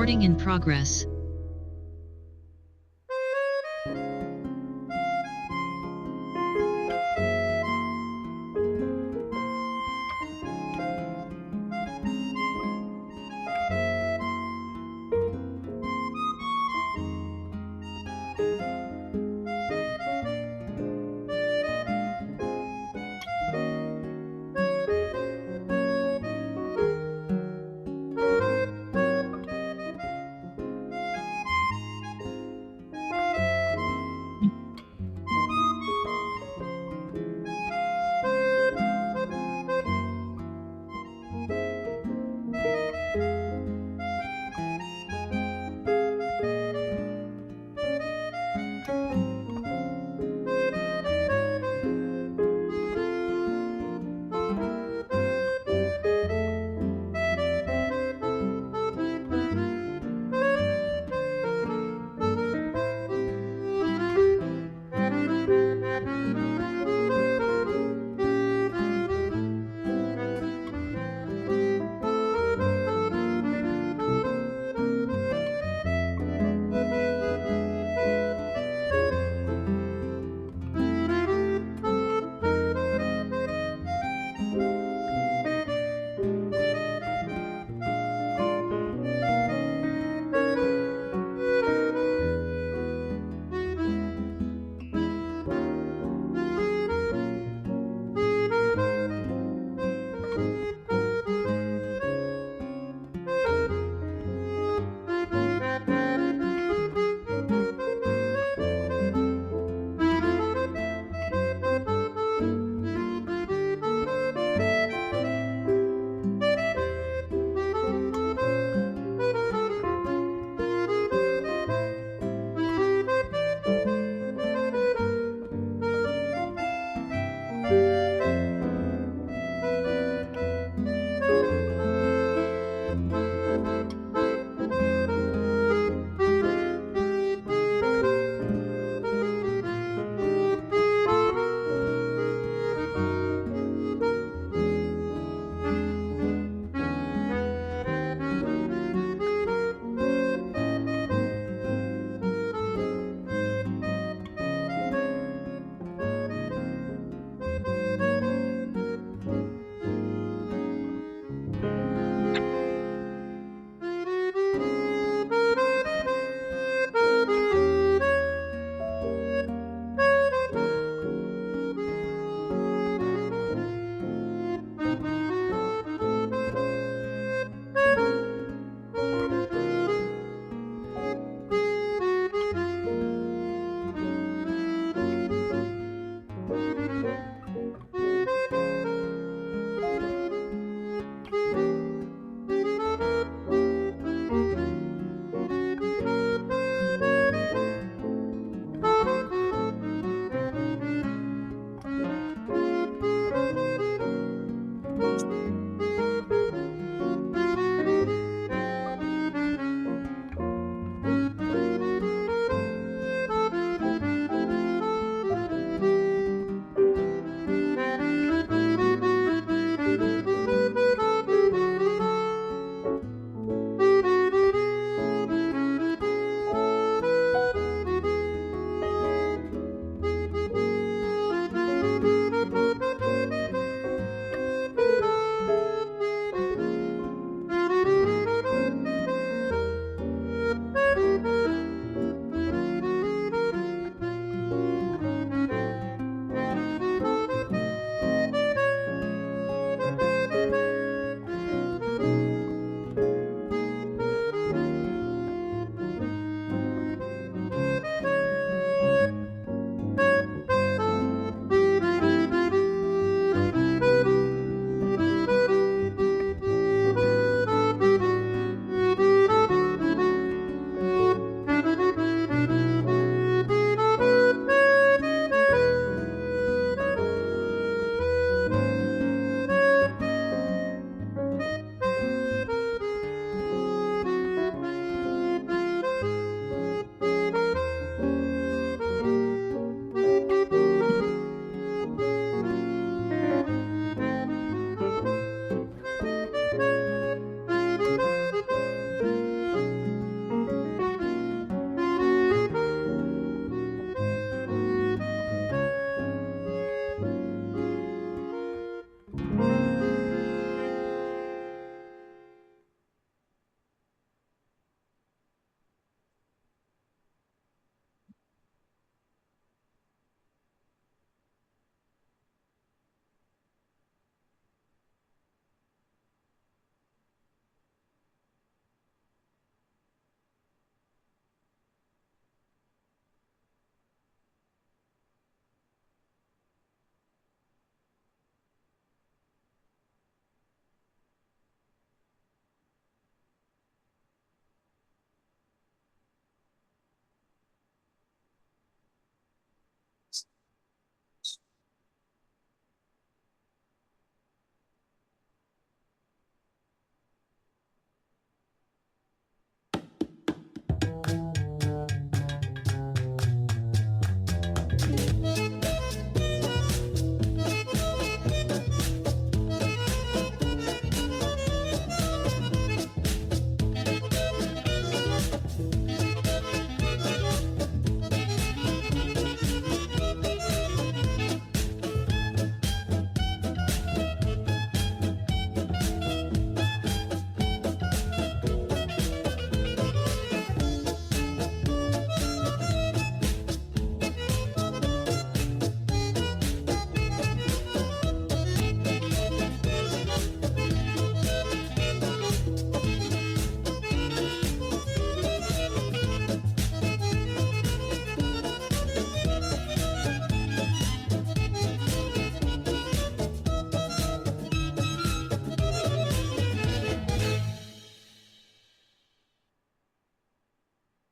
Recording in progress.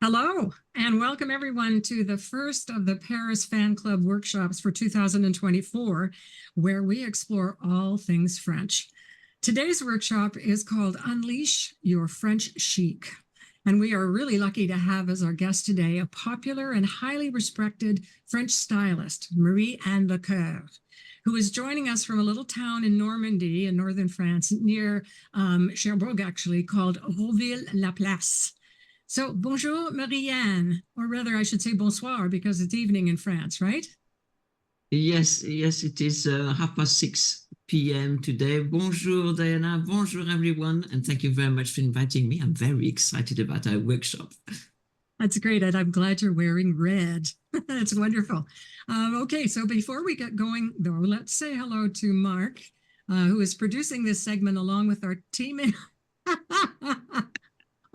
Hello, and welcome everyone to the first of the Paris Fan Club workshops for 2024, where we explore all things French. Today's workshop is called Unleash Your French Chic. And we are really lucky to have as our guest today a popular and highly respected French stylist, Marie-Anne Lecoeur, who is joining us from a little town in Normandy in northern France, near Cherbourg actually, called Roville-la-Place. So, bonjour, Marie-Anne, or rather, I should say bonsoir, because it's evening in France, right? Yes, it is 6:30 p.m. today. Bonjour, Diana. Bonjour, everyone. And thank you very much for inviting me. I'm very excited about our workshop. That's great. And I'm glad you're wearing red. That's wonderful. Okay, so before we get going, though, let's say hello to Mark, who is producing this segment along with our team.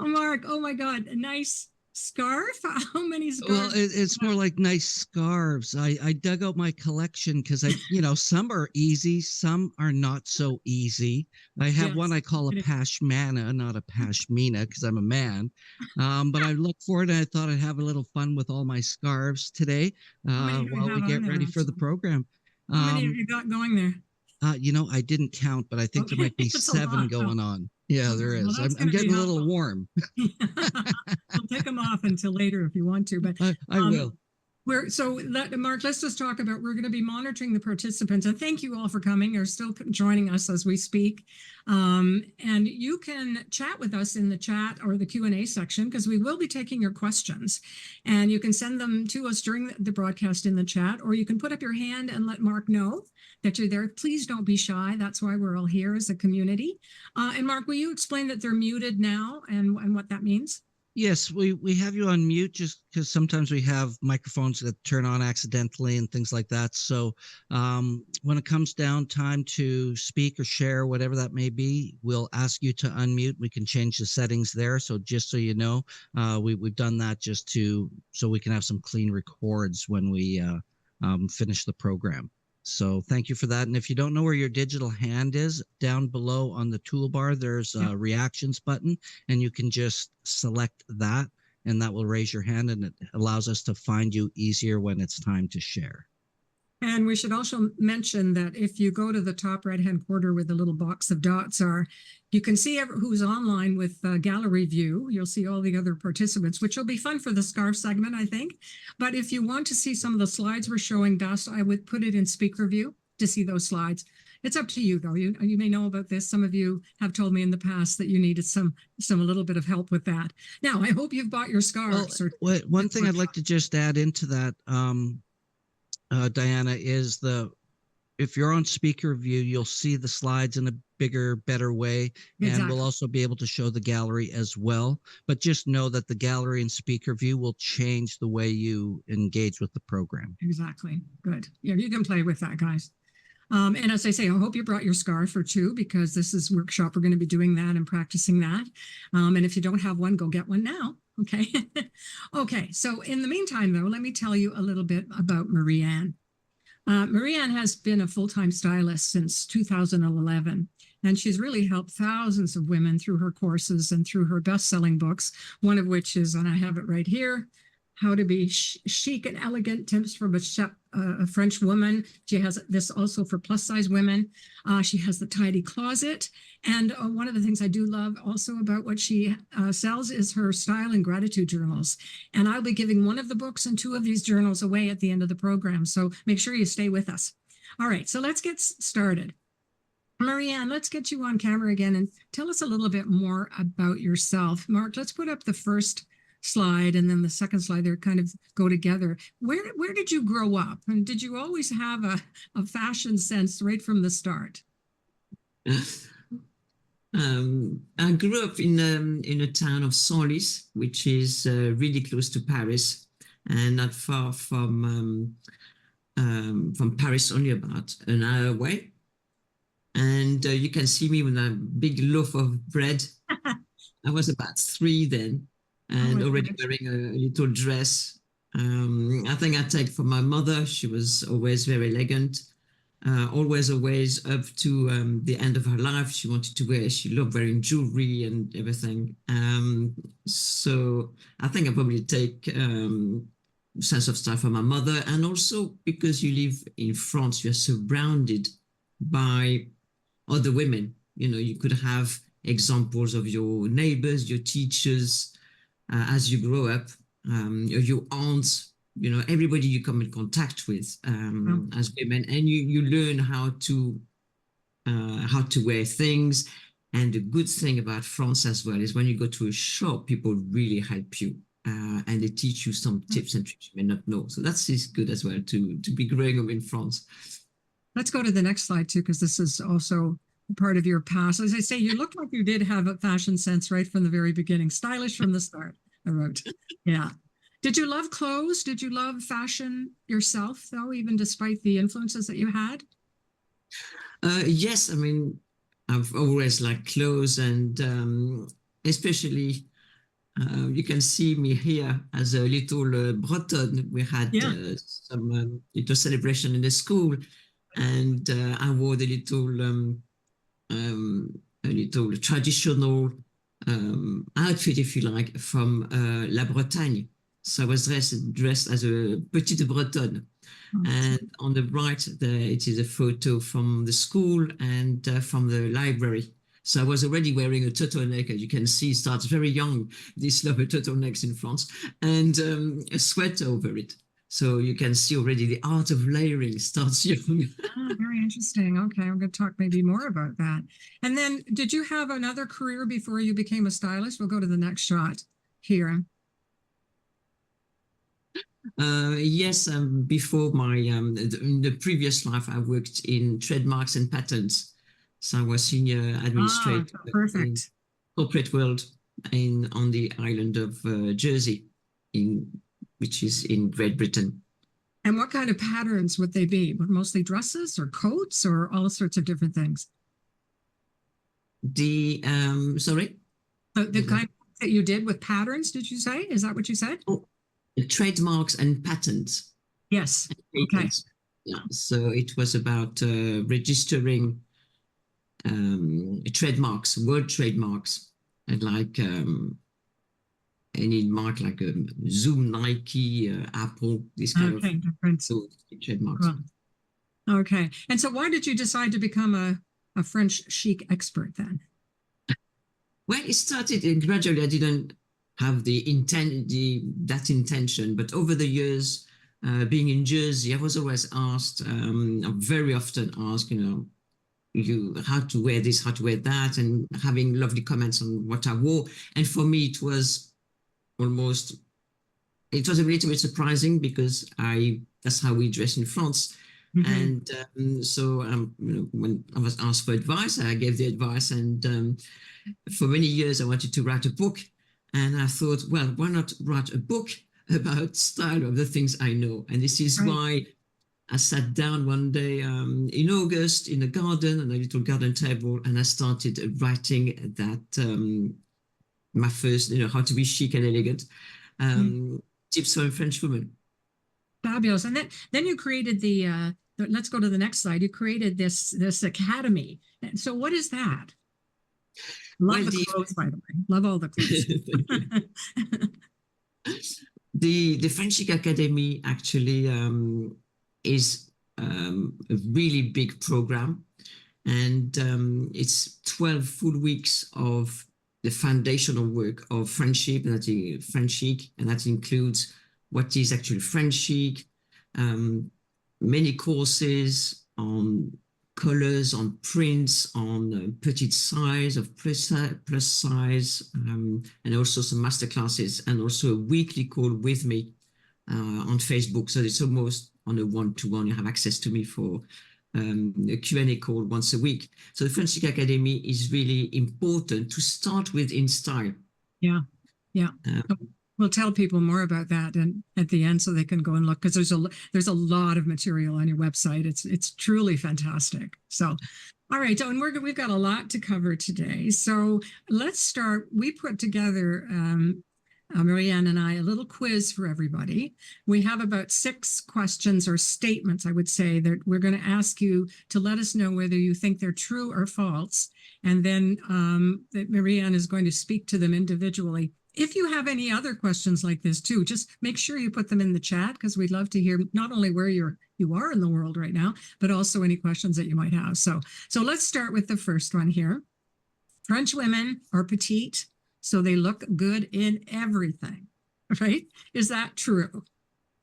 Oh, Mark, oh my God, a nice scarf? How many scarves? Well, it's more like nice scarves. I dug out my collection because some are easy, some are not so easy. I have one I call a pashmana, not a pashmina, because I'm a man. But I looked forward and I thought I'd have a little fun with all my scarves today while we get ready for the program. How many have you got going there? I didn't count, but I think there might be 7 going on. Yeah, there is. Well, I'm getting a little warm. We'll take them off until later if you want to, but I will. Mark, let's just talk about, we're going to be monitoring the participants, and thank you all for coming. You're still joining us as we speak. And you can chat with us in the chat or the Q&A section, because we will be taking your questions, and you can send them to us during the broadcast in the chat, or you can put up your hand and let Mark know that you're there. Please don't be shy. That's why we're all here as a community. And Mark, will you explain that they're muted now and what that means? Yes, we have you on mute just because sometimes we have microphones that turn on accidentally and things like that. So when it comes down time to speak or share, whatever that may be, we'll ask you to unmute. We can change the settings there. So just so you know, we've done that just so we can have some clean records when we finish the program. So thank you for that. And if you don't know where your digital hand is, down below on the toolbar, there's a reactions button, and you can just select that, and that will raise your hand, and it allows us to find you easier when it's time to share. And we should also mention that if you go to the top right-hand corner where the little box of dots are, you can see who's online with gallery view. You'll see all the other participants, which will be fun for the scarf segment, I think. But if you want to see some of the slides we're showing, Dust, I would put it in speaker view to see those slides. It's up to you, though. You may know about this. Some of you have told me in the past that you needed a little bit of help with that. Now, I hope you've bought your scarves. Well, one thing I'd like to just add into that, Diana, is if you're on speaker view, you'll see the slides in a bigger, better way. And we'll also be able to show the gallery as well. But just know that the gallery and speaker view will change the way you engage with the program. Exactly. Good. Yeah, you can play with that, guys. And as I say, I hope you brought your scarf or two, because this is workshop. We're going to be doing that and practicing that. And if you don't have one, go get one now. Okay. Okay. So in the meantime, though, let me tell you a little bit about Marie-Anne. Marie-Anne has been a full-time stylist since 2011, and she's really helped thousands of women through her courses and through her best-selling books, one of which is, and I have it right here, How to Be Chic and Elegant, Tips from a French Woman. She has this also for plus-size women. She has the Tidy Closet. And one of the things I do love also about what she sells is her style and gratitude journals. And I'll be giving one of the books and 2 of these journals away at the end of the program. So make sure you stay with us. All right, so let's get started. Marie-Anne, let's get you on camera again and tell us a little bit more about yourself. Mark, let's put up the first slide and then the second slide. They kind of go together. Where did you grow up, and did you always have a fashion sense right from the start? I grew up in a town of STYLIST, which is really close to Paris and not far from Paris, only about an hour away. And you can see me with a big loaf of bread. I was about 3 then, and already wearing a little dress. I think I take from my mother. She was always very elegant. always up to the end of her life. She wanted to wear, she loved wearing jewelry and everything. So I think I probably take sense of style from my mother. And also because you live in France, you're surrounded by other women. You know, you could have examples of your neighbors, your teachers, as you grow up, your aunts, you know, everybody you come in contact with as women, and you learn how to wear things. And the good thing about France as well is when you go to a shop, people really help you. And they teach you some tips and tricks you may not know. So that's is good as well to be growing up in France. Let's go to the next slide too, because this is also part of your past. As I say, you look like you did have a fashion sense right from the very beginning. Stylish from the start, I wrote. Yeah. Did you love clothes? Did you love fashion yourself, though, even despite the influences that you had? Yes, I mean, I've always liked clothes, and especially you can see me here as a little Breton. We had some little celebration in the school, and I wore a little traditional outfit, if you like, from La Bretagne. So I was dressed as a petite Bretonne. And on the right, it is a photo from the school and from the library. So I was already wearing a turtleneck, as you can see, starts very young, this love of turtlenecks in France, and a sweater over it. So you can see already the art of layering starts young. Very interesting. Okay, I'm going to talk maybe more about that. And then did you have another career before you became a stylist? We'll go to the next shot here. Yes, before my in the previous life, I worked in trademarks and patents. So I was senior administrator in corporate world on the island of Jersey, which is in Great Britain. And what kind of patterns would they be? Mostly dresses or coats or all sorts of different things? Sorry? The kind that you did with patterns, did you say? Is that what you said? Oh, trademarks and patents. Yes. And patents. Okay. Yeah. So it was about registering trademarks, world trademarks, and like any mark like Zoom, Nike, Apple, this kind of different trademarks. Well, okay. And so why did you decide to become a French chic expert then? Well, it started gradually. I didn't have that intention, but over the years, being in Jersey, I was always asked, very often asked, how to wear this, how to wear that, and having lovely comments on what I wore. And for me, it was a little bit surprising because that's how we dress in France. Mm-hmm. And so when I was asked for advice, I gave the advice. And for many years, I wanted to write a book. And I thought, well, why not write a book about style of the things I know? And this is why I sat down one day in August in a garden, on a little garden table, and I started writing that, my first, how to be chic and elegant, tips for a French woman. Fabulous. And then you created let's go to the next slide. You created this academy. So what is that? Love the clothes, by the way. Love all the clothes. The French Chic Academy actually is a really big program, and it's 12 full weeks of the foundational work of French chic, and that includes what is actually French chic, many courses on colors, on prints, on petite size, of plus size, and also some master classes, and also a weekly call with me on Facebook. So it's almost on a one-to-one. You have access to me for a Q&A call once a week. So the French Chic Academy is really important to start with in style. Yeah. We'll tell people more about that and at the end so they can go and look, because there's a lot of material on your website. It's truly fantastic. So, all right, and we've got a lot to cover today. So let's start. We put together Marianne and I, a little quiz for everybody. We have about 6 questions or statements, I would say, that we're going to ask you to let us know whether you think they're true or false. And then that Marianne is going to speak to them individually. If you have any other questions like this too, just make sure you put them in the chat, because we'd love to hear not only where you are in the world right now, but also any questions that you might have. So let's start with the first one here. French women are petite, so they look good in everything, right? Is that true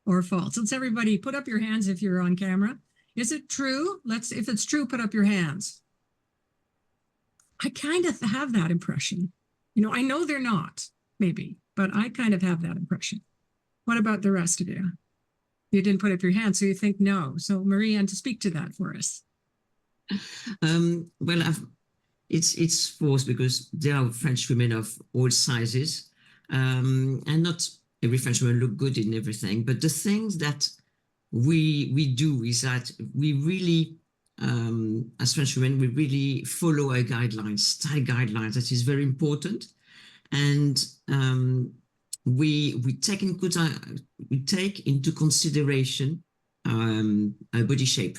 or false? Let's everybody put up your hands if you're on camera. Is it true? If it's true, put up your hands. I kind of have that impression. I know they're not, maybe, but I kind of have that impression. What about the rest of you? You didn't put up your hand, so you think no. So Marianne, to speak to that for us. Well, it's false, because there are French women of all sizes, and not every French woman look good in everything. But the things that we do is that we really, as French women, we really follow our guidelines, style guidelines. That is very important, and we take into consideration our body shape.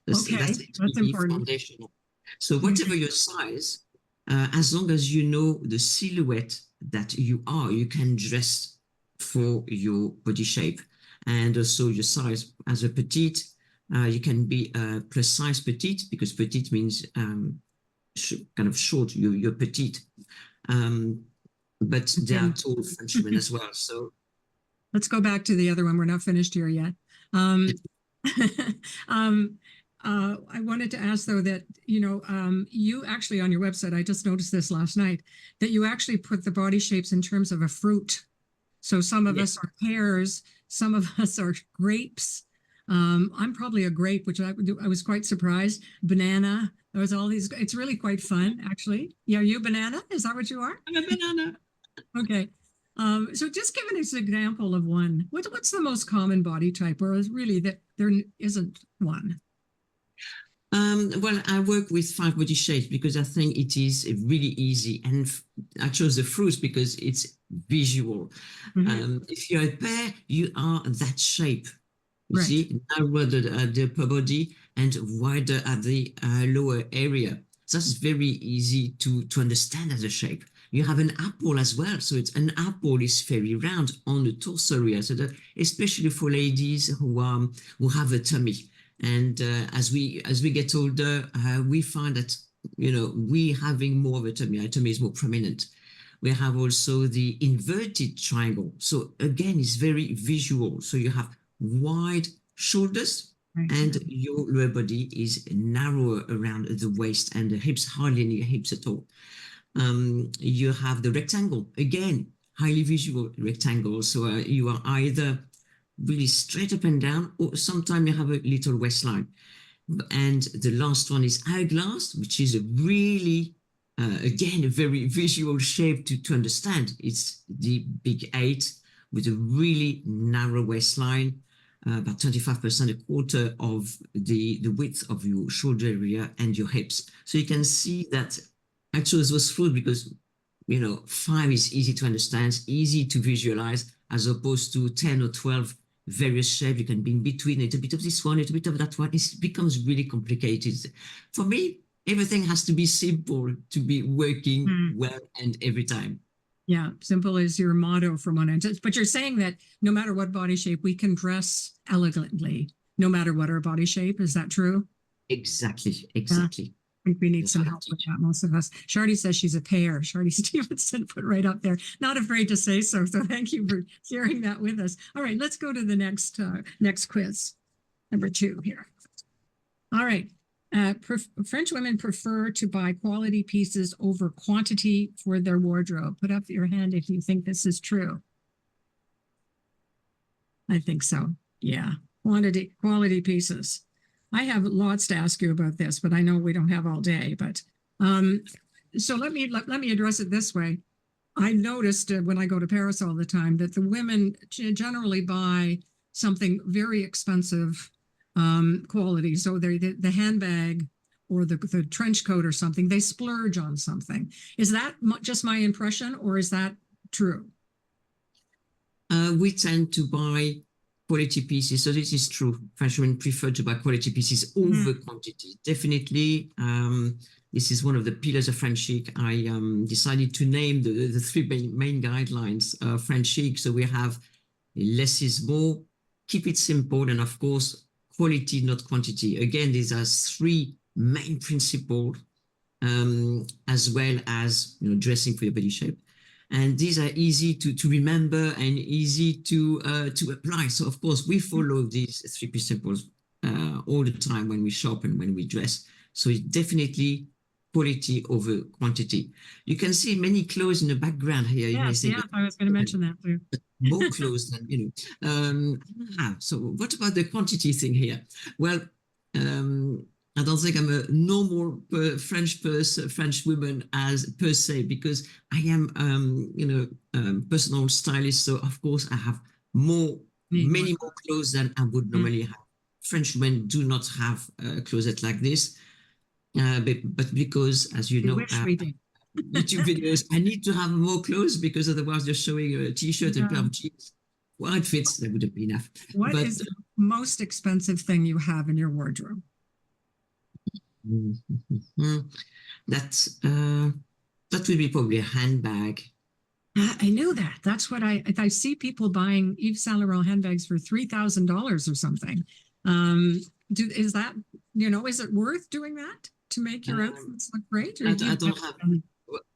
That's important. Foundational. So whatever your size, as long as you know the silhouette that you are, you can dress for your body shape. And also your size. As a petite, you can be a plus size petite, because petite means kind of short. You're petite. But there are tall French women as well. So let's go back to the other one. We're not finished here yet. I wanted to ask, though, that, you actually on your website, I just noticed this last night, that you actually put the body shapes in terms of a fruit. So some of us are pears, some of us are grapes. I'm probably a grape, which I was quite surprised. Banana. There was all these. It's really quite fun, actually. Yeah, you banana? Is that what you are? I'm a banana. Okay. So just give us an example of one. What's the most common body type, or is really that there isn't one? Well, I work with 5 body shapes because I think it is really easy. And I chose the fruits because it's visual. If you're a pear, you are that shape. You see, narrower the upper body and wider at the lower area. So that's very easy to understand as a shape. You have an apple as well. So an apple is very round on the torso area. So that, especially for ladies who have a tummy. And as we get older, we find that, we having more of a tummy. Our tummy is more prominent. We have also the inverted triangle. So again, it's very visual. So you have wide shoulders, and your lower body is narrower around the waist, and the hips, hardly any hips at all. You have the rectangle, again, highly visual rectangle. So you are either really straight up and down, or sometimes you have a little waistline. And the last one is hourglass, which is a really, again, a very visual shape to understand. It's the big 8 with a really narrow waistline, about 25%, a quarter of the width of your shoulder area and your hips. So you can see that I chose those fruit because, 5 is easy to understand, easy to visualize, as opposed to 10 or 12 various shapes. You can be in between, a little bit of this one, a little bit of that one. It becomes really complicated. For me, everything has to be simple to be working well and every time. Yeah, simple is your motto from one end. But you're saying that no matter what body shape, we can dress elegantly, no matter what our body shape. Is that true? Exactly. I think we need some help with that, most of us. Shardy says she's a pear. Shardy Stevenson put right up there. Not afraid to say so. So thank you for sharing that with us. All right, let's go to the next quiz, number 2 here. All right. French women prefer to buy quality pieces over quantity for their wardrobe. Put up your hand if you think this is true. I think so. Yeah. Quality pieces. I have lots to ask you about this, but I know we don't have all day. But so let me address it this way. I noticed when I go to Paris all the time that the women generally buy something very expensive quality. So the handbag or the trench coat or something, they splurge on something. Is that just my impression, or is that true? We tend to buy quality pieces. So this is true. French women prefer to buy quality pieces over quantity. Definitely. This is one of the pillars of French chic. I decided to name the three main guidelines of French chic. So we have less is more, keep it simple, and of course, quality, not quantity. Again, these are three main principles, as well as dressing for your body shape. And these are easy to remember and easy to apply. So of course, we follow these three principles all the time when we shop and when we dress. So it's definitely quality over quantity. You can see many clothes in the background here. You may Yes, say, yeah, I was going to mention that too. more clothes than so what about the quantity thing here? Well, I don't think I'm a normal French woman as per se, because I am personal stylist, so of course I have many more clothes than I would normally have. French women do not have a closet like this, but because, as you know, wish we did. YouTube videos, I need to have more clothes, because otherwise they're showing a t-shirt and a pair of jeans. Well, it fits, that would have been enough. What is the most expensive thing you have in your wardrobe? That would be probably a handbag. I knew that. That's what I see people buying Yves Saint Laurent handbags for $3,000 or something. Is that, is it worth doing that to make your outfits look great? Or I don't have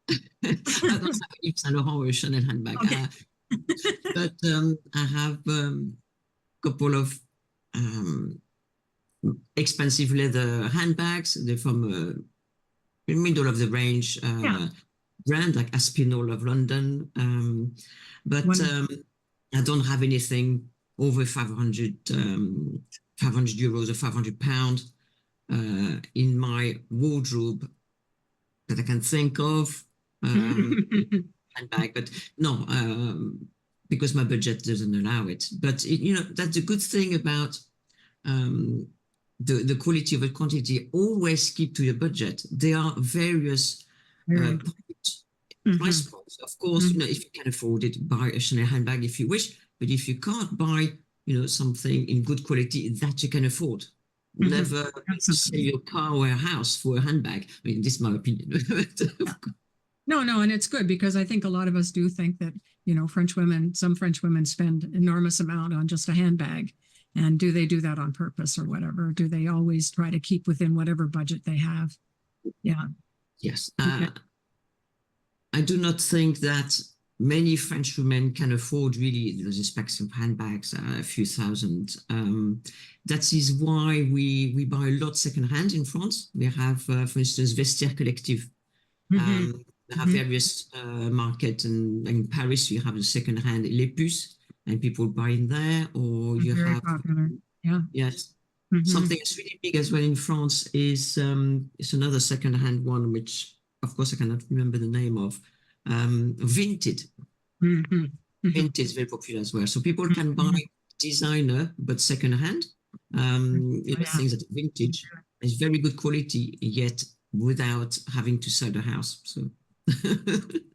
I don't have Yves Saint Laurent or a Chanel handbag. Okay. But I have a couple of expensive leather handbags. They're from the middle of the range brand like Aspinall of London. But I don't have anything over 500 euros or 500 pounds in my wardrobe that I can think of. Handbag, but no, because my budget doesn't allow it. But that's the good thing about the quality over quantity. Always keep to your budget. There are various price points. Of course, if you can afford it, buy a Chanel handbag if you wish. But if you can't buy, something in good quality that you can afford, never sell your car or a house for a handbag. I mean, this is my opinion. No, and it's good, because I think a lot of us do think that, some French women spend enormous amount on just a handbag. And do they do that on purpose or whatever? Do they always try to keep within whatever budget they have? Yeah. Yes. Okay. I do not think that many French women can afford really those expensive handbags, a few thousand. That is why we buy a lot secondhand in France. We have, for instance, Vestiaire Collective. They have various markets, and in Paris you have the second-hand Lecoeur, and people buy in there, or you very have popular. Yes. Something that's really big as well in France is another second-hand one, which of course I cannot remember the name of. Vinted. Vinted is very popular as well, so people can buy designer but second-hand. Things that are vintage. It's very good quality, yet without having to sell the house. So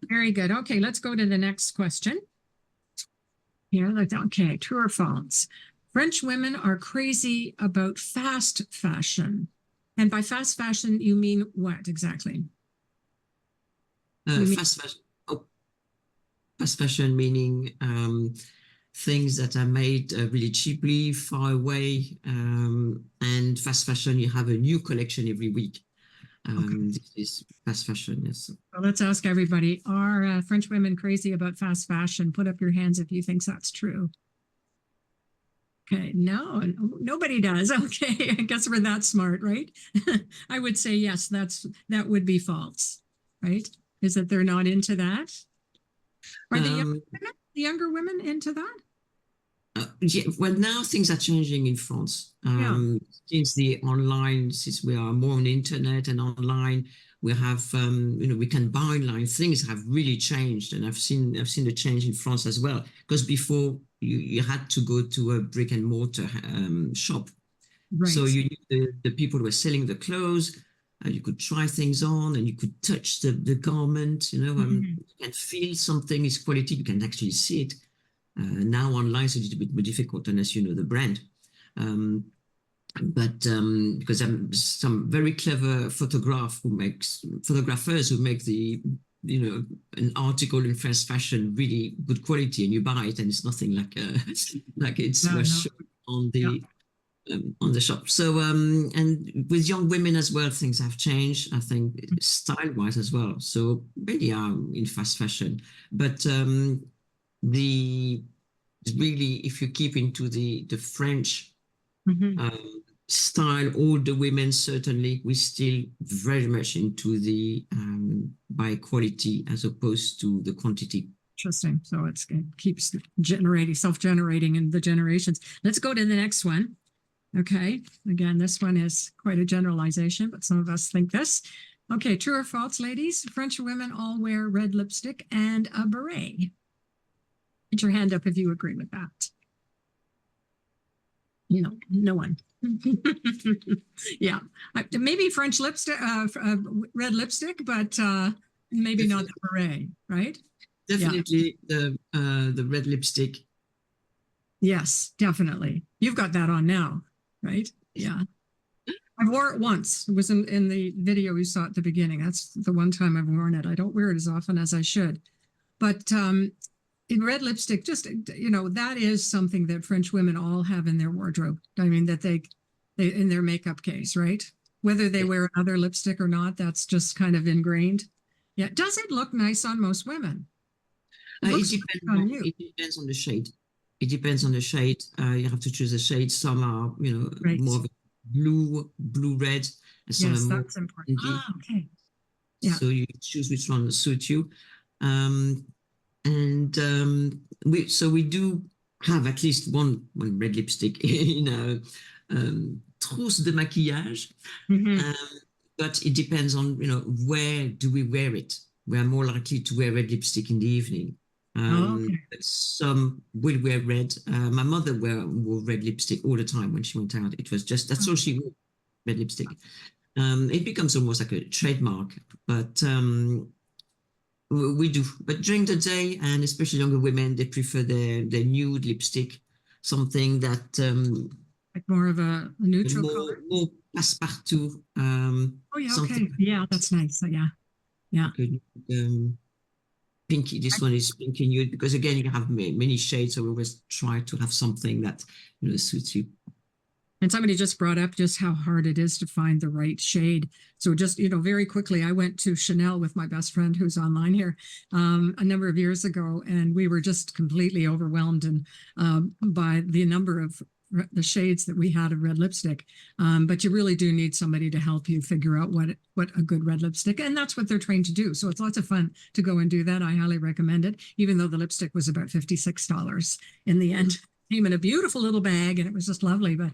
very good. Okay, let's go to the next question. Here, okay, true or false? French women are crazy about fast fashion. And by fast fashion, you mean what exactly? Fast fashion. Fast fashion meaning things that are made really cheaply, far away. And fast fashion, you have a new collection every week. This is fast fashion, yes. Well, let's ask everybody, are French women crazy about fast fashion? Put up your hands if you think that's true. Okay, no, nobody does. Okay, I guess we're that smart, right? I would say yes, that would be false, right? Is that they're not into that? Are the younger women into that? Yeah, well, now things are changing in France. Since since we are more on the internet and online, we have, we can buy online. Things have really changed, and I've seen the change in France as well. Because before you had to go to a brick and mortar shop, so you knew the people who were selling the clothes. You could try things on, and you could touch the garment. You can feel something is quality. You can actually see it. Now online is a little bit more difficult unless you know the brand. But because I'm some very clever photographers who make an article in fast fashion really good quality, and you buy it and it's nothing like like it's No, was no. shown on Yeah. the shop. So and with young women as well, things have changed, I think, style wise as well. So really in fast fashion, but the really, if you keep into the French Mhm. style, all the women, certainly we still very much into the by quality as opposed to the quantity. Interesting. So it keeps self-generating in the generations. Let's go to the next one. Okay. Again, this one is quite a generalization, but some of us think this. Okay. True or false, ladies? French women all wear red lipstick and a beret. Put your hand up if you agree with that. No one. Yeah. Maybe French lipstick, red lipstick, but maybe not the beret, right? Definitely the red lipstick. Yes, definitely. You've got that on now, right? Yeah. I wore it once. It was in the video you saw at the beginning. That's the one time I've worn it. I don't wear it as often as I should. But in red lipstick, just, that is something that French women all have in their wardrobe. I mean, that they in their makeup case, right? Whether they wear another lipstick or not, that's just kind of ingrained. Yeah. Does it look nice on most women? It depends on the shade. It depends on the shade. You have to choose a shade. Some are, Right. more of a blue red, and some Yes, are more that's important. Okay. Yeah. So you choose which one suits you. We do have at least one red lipstick in a trousse de maquillage. But it depends on, where do we wear it? We are more likely to wear red lipstick in the evening. Okay. But some will wear red. My mother wore red lipstick all the time when she went out. It was just, that's all she wore, red lipstick. It becomes almost like a trademark, but we do. But during the day, and especially younger women, they prefer their nude lipstick, something that like more of a neutral color. More passepartout. Oh yeah, okay. Yeah, that's nice. Yeah. Pinky. This one is pinky nude because again you have many shades, so we always try to have something that suits you. And somebody just brought up just how hard it is to find the right shade. So just, very quickly, I went to Chanel with my best friend who's online here a number of years ago, and we were just completely overwhelmed by the number of the shades that we had of red lipstick. But you really do need somebody to help you figure out what a good red lipstick, and that's what they're trained to do. So it's lots of fun to go and do that. I highly recommend it, even though the lipstick was about $56 in the end. Came in a beautiful little bag and it was just lovely, but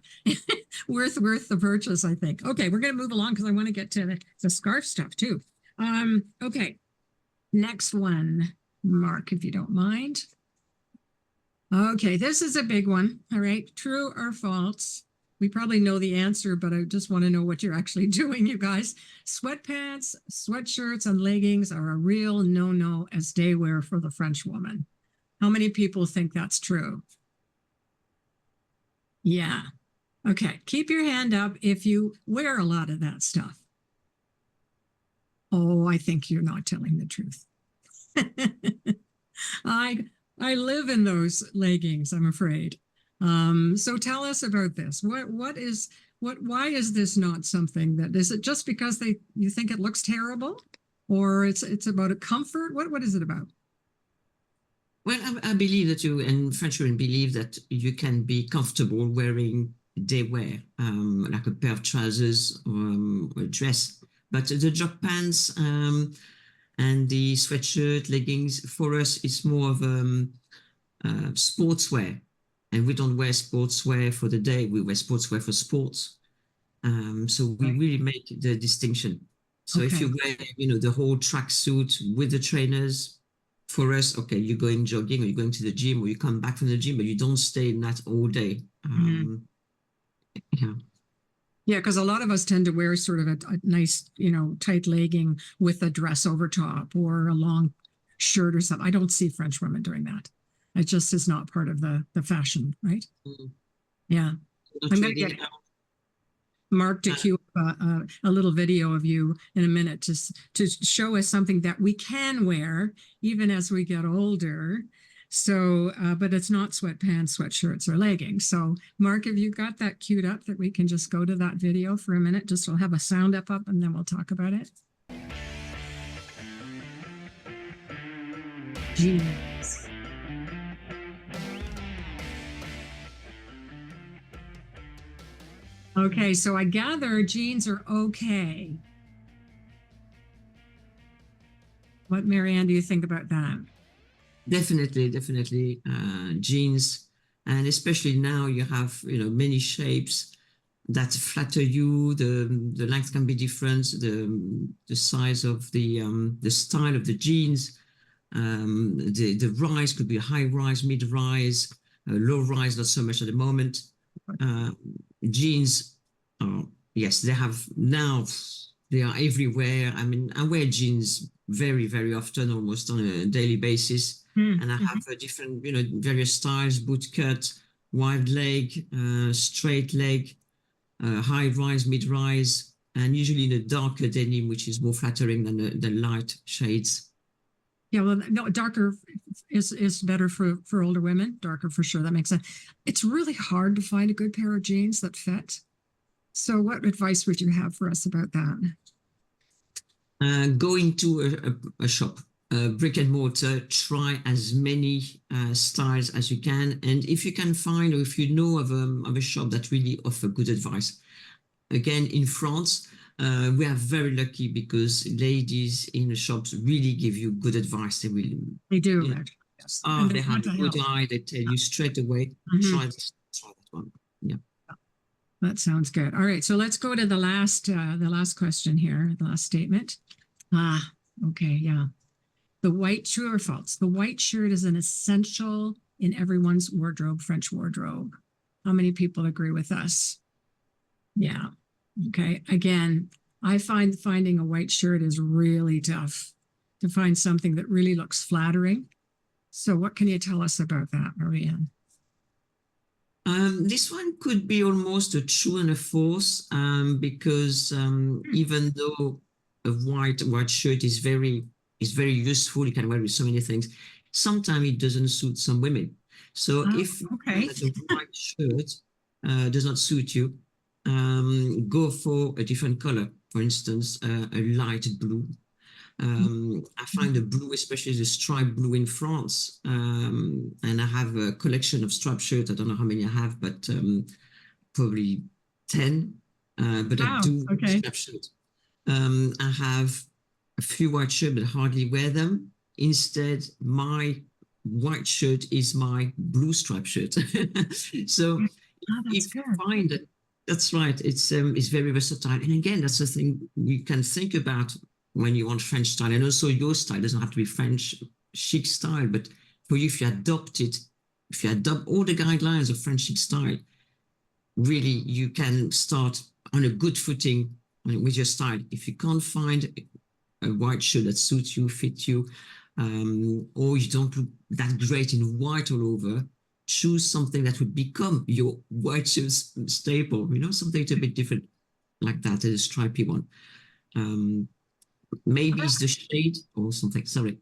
worth the purchase, I think. Okay, we're going to move along because I want to get to the scarf stuff too. Okay, next one, Mark, if you don't mind. Okay, this is a big one. All right, true or false? We probably know the answer, but I just want to know what you're actually doing, you guys. Sweatpants, sweatshirts, and leggings are a real no-no as day wear for the French woman. How many people think that's true? Yeah. Okay. Keep your hand up if you wear a lot of that stuff. Oh, I think you're not telling the truth. I live in those leggings, I'm afraid. So tell us about this. Why is this not something is it just because you think it looks terrible, or it's about a comfort? What is it about? Well, I believe that French women believe that you can be comfortable wearing day wear, like a pair of trousers or a dress. But the jog pants and the sweatshirt, leggings, for us, it's more of sportswear. And we don't wear sportswear for the day. We wear sportswear for sports. So we really make the distinction. So if you wear, the whole tracksuit with the trainers, for us, okay, you're going jogging or you're going to the gym or you come back from the gym, but you don't stay in that all day. Yeah, because a lot of us tend to wear sort of a nice, tight legging with a dress over top or a long shirt or something. I don't see French women doing that. It just is not part of the fashion, right? Mm. Yeah. Not I'm going really. to get Mark to cue up a little video of you in a minute to show us something that we can wear even as we get older. So, but it's not sweatpants, sweatshirts, or leggings. So, Mark, have you got that queued up that we can just go to that video for a minute? Just we'll have a sound up and then we'll talk about it. Jeans. Okay, so I gather jeans are okay. What, Marianne, do you think about that? Definitely, definitely. Jeans, and especially now you have many shapes that flatter you. The length can be different. The size of the style of the jeans. The rise could be a high rise, mid rise, low rise, not so much at the moment. Jeans are, yes, they are everywhere. I mean, I wear jeans very, very often, almost on a daily basis. And I have different, various styles: boot cut, wide leg, straight leg, high rise, mid rise, and usually in a darker denim, which is more flattering than the light shades. Yeah, well, no, darker is better for older women. Darker for sure. That makes sense. It's really hard to find a good pair of jeans that fit. So, what advice would you have for us about that? Go into a shop, brick and mortar. Try as many styles as you can, and if you can find, or if you know of a shop that really offer good advice. Again, in France, we are very lucky because ladies in the shops really give you good advice. They do, actually. Yes. Oh, they have a good eye. They tell you straight away, try this, try that one. Yeah. That sounds good. All right, so let's go to the last question here, the last statement. Okay, yeah. The white, true or false? The white shirt is an essential in everyone's wardrobe, French wardrobe. How many people agree with us? Yeah. Okay. Again, I find finding a white shirt is really tough to find something that really looks flattering. So what can you tell us about that, Marianne? This one could be almost a true and a false, because even though a white shirt is very useful, you can wear it with so many things. Sometimes it doesn't suit some women. So if the white shirt does not suit you, go for a different color. For instance, a light blue. I find the blue, especially the striped blue in France, and I have a collection of striped shirts. I don't know how many I have, but probably 10. But I do striped shirts. I have a few white shirts, but hardly wear them. Instead, my white shirt is my blue striped shirt. So if you find that, that's right. It's very versatile. And again, that's the thing you can think about when you want French style. And also your style doesn't have to be French chic style, but for you, if you adopt all the guidelines of French chic style, really you can start on a good footing with your style. If you can't find a white shirt that suits you, fits you, or you don't look that great in white all over, choose something that would become your white shirt staple, something a bit different like that, a stripy one. Maybe it's the shade or something. Sorry.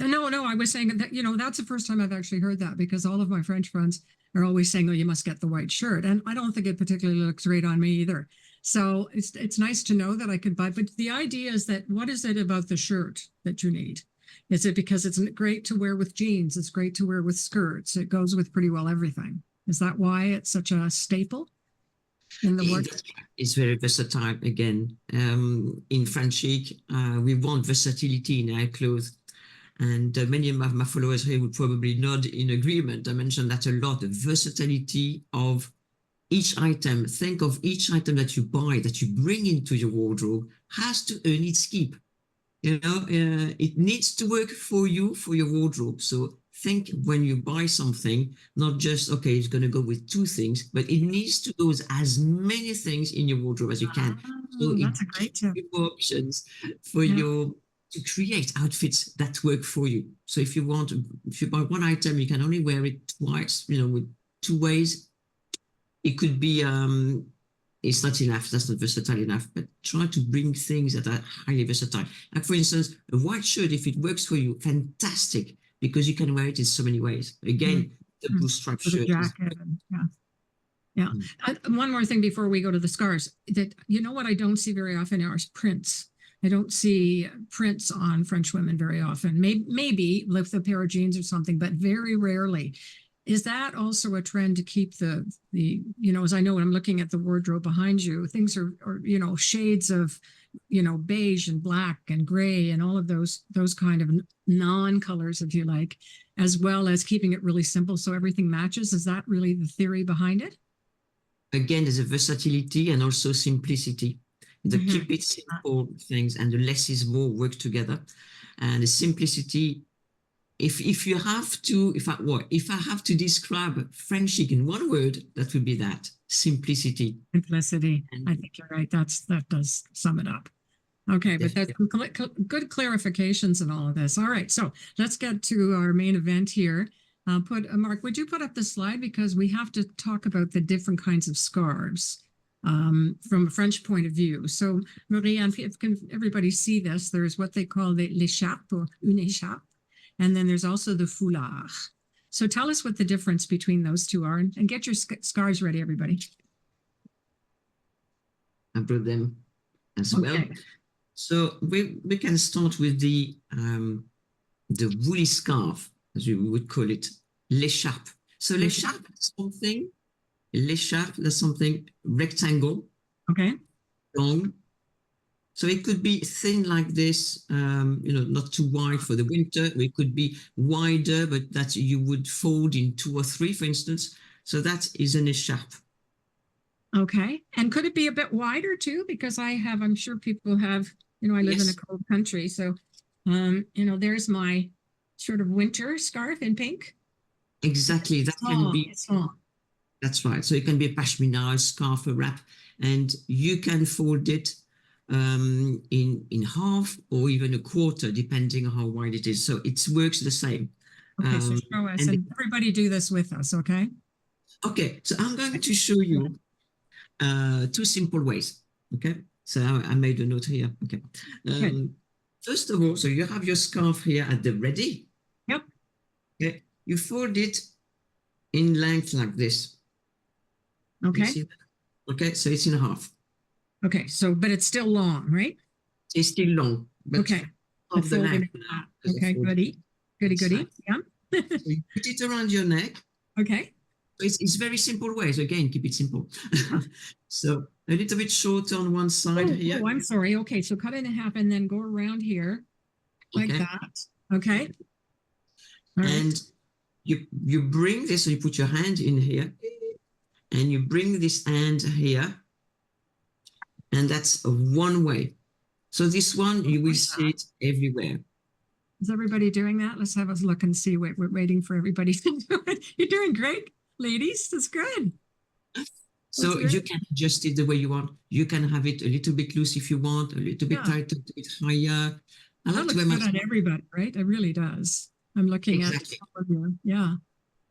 No, I was saying that, that's the first time I've actually heard that, because all of my French friends are always saying, oh, you must get the white shirt. And I don't think it particularly looks great on me either. So it's nice to know that I could buy. But the idea is that, what is it about the shirt that you need? Is it because it's great to wear with jeans? It's great to wear with skirts. It goes with pretty well everything. Is that why it's such a staple in the wardrobe? It's very versatile. Again, in French chic, we want versatility in our clothes. And many of my followers here would probably nod in agreement. I mentioned that a lot, the versatility of each item. Think of each item that you buy, that you bring into your wardrobe, has to earn its keep. It needs to work for you, for your wardrobe. So think when you buy something, not just, okay, it's going to go with 2 things, but it needs to go with as many things in your wardrobe as you can. So that's a great tip. More options for your to create outfits that work for you. So if you buy one item, you can only wear it twice, with two ways. It could be, it's not enough, that's not versatile enough, but try to bring things that are highly versatile. Like for instance, a white shirt, if it works for you, fantastic, because you can wear it in so many ways. Again, the blue striped With a shirt. jacket. Yeah. One more thing before we go to the scarves, that what I don't see very often are prints. I don't see prints on French women very often. Maybe with a pair of jeans or something, but very rarely. Is that also a trend to keep the as I know when I'm looking at the wardrobe behind you, things are shades of, beige and black and gray and all of those kind of non-colors, if you like, as well as keeping it really simple so everything matches. Is that really the theory behind it? Again, there's a versatility and also simplicity. The keep it simple things and the less is more work together. And the simplicity, if I have to describe French chic in one word, that would be that: simplicity. Simplicity. I think you're right. That does sum it up. Okay, but that's good clarifications in all of this. All right, so let's get to our main event here. Mark, would you put up the slide, because we have to talk about the different kinds of scarves from a French point of view. So, Marie, if can everybody see this? There's what they call the l'écharpe or une écharpe, and then there's also the foulard. So tell us what the difference between those two are, and get your scarves ready, everybody. I brought them as well. So we can start with the woolly scarf, as we would call it, l'écharpe. So l'écharpe is something rectangle, long. So it could be thin like this, not too wide for the winter. It could be wider, but that you would fold in 2 or 3, for instance. So that is an écharpe. Okay. And could it be a bit wider too? Because I'm sure people have, I live in a cold country. So, there's my sort of winter scarf in pink. Exactly. That can be. It's long. That's right. So it can be a pashmina, a scarf, a wrap, and you can fold it in half or even a quarter, depending on how wide it is. So it works the same. Okay, so show us, and everybody do this with us, okay? Okay, so I'm going to show you 2 simple ways. Okay, so I made a note here. Okay. First of all, so you have your scarf here at the ready. Yep. Okay, you fold it in length like this. Okay. Okay, so it's in half. Okay, so but it's still long, right? It's still long. But okay. Of the length. Okay, goody. Yeah. So you put it around your neck. Okay. It's very simple ways. Again, keep it simple. So a little bit short on one side here. Oh, I'm sorry. Okay, so cut it in half and then go around here like that. Okay. All right. And you bring this, so you put your hand in here, and you bring this hand here, and that's one way. So this one, you will see it everywhere. Is everybody doing that? Let's have a look and see. Wait, we're waiting for everybody to do it. You're doing great, ladies. That's good. So you can adjust it the way you want. You can have it a little bit loose if you want, a little bit tighter, a bit higher. I like to wear my on everybody, right? It really does. I'm looking at it. Yeah.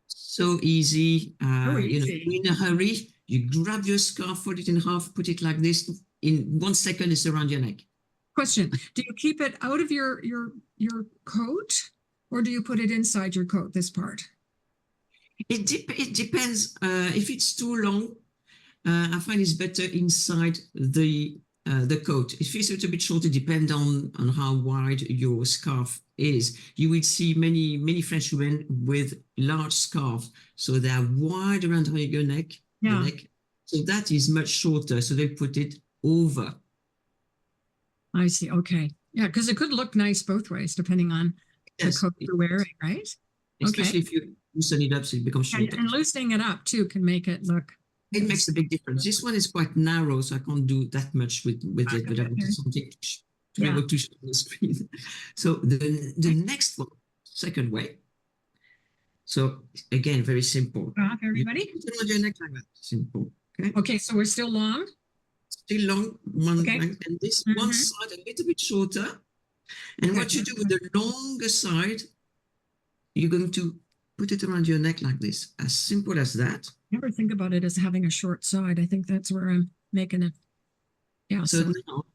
So easy. Easy. In a hurry, you grab your scarf, fold it in half, put it like this. In 1 second, it's around your neck. Question: do you keep it out of your coat, or do you put it inside your coat? This part. It depends. If it's too long, I find it's better inside the coat. If it's a little bit shorter, depend on how wide your scarf is. You will see many French women with large scarves, so they are wide around your neck. Yeah. Neck. So that is much shorter. So they put it over. I see. Okay. Yeah, because it could look nice both ways, depending on the coat you're wearing, right? Especially if you loosen it up, so it becomes shorter. And loosening it up too can make it look. It makes a big difference. This one is quite narrow, so I can't do that much with it, but I want something to be able to show on the screen. So the next one, second way. So again, very simple. Everybody. You put it on your neck like that. Simple. Okay. Okay, so we're still long. Still long, one length, and this one side a little bit shorter. And Okay. what you do with the longer side, you're going to put it around your neck like this, as simple as that. Never think about it as having a short side. I think that's where I'm making it. Yeah. So So now